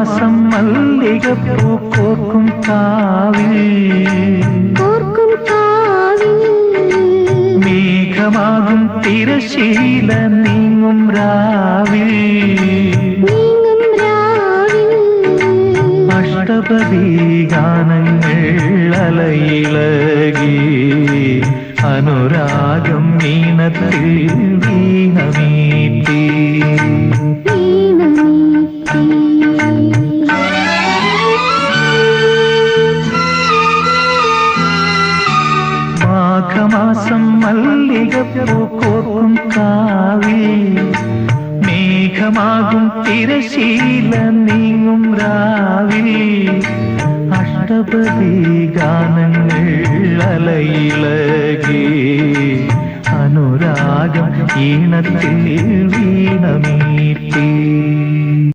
മാഘമാസം മല്ലികപ്പൂ കോർക്കും കാവിൽ മേഘമാകും തിരശീല നീങ്ങും രാവിൽ അഷ്ടപദി ഗാനങ്ങൾ അലയിളകി അനുരാഗം വീണത്തിൽ വീണമീട്ടി മാഘമാസം മല്ലികപ്പൂ കോർക്കും കാവിൽ മേഘമാകും തിരശീല നീങ്ങും രാവിൽ അഷ്ടപദി ഗാനങ്ങൾ അലയിളകി അനുരാഗം ഈണത്തിൽ വീണമീട്ടി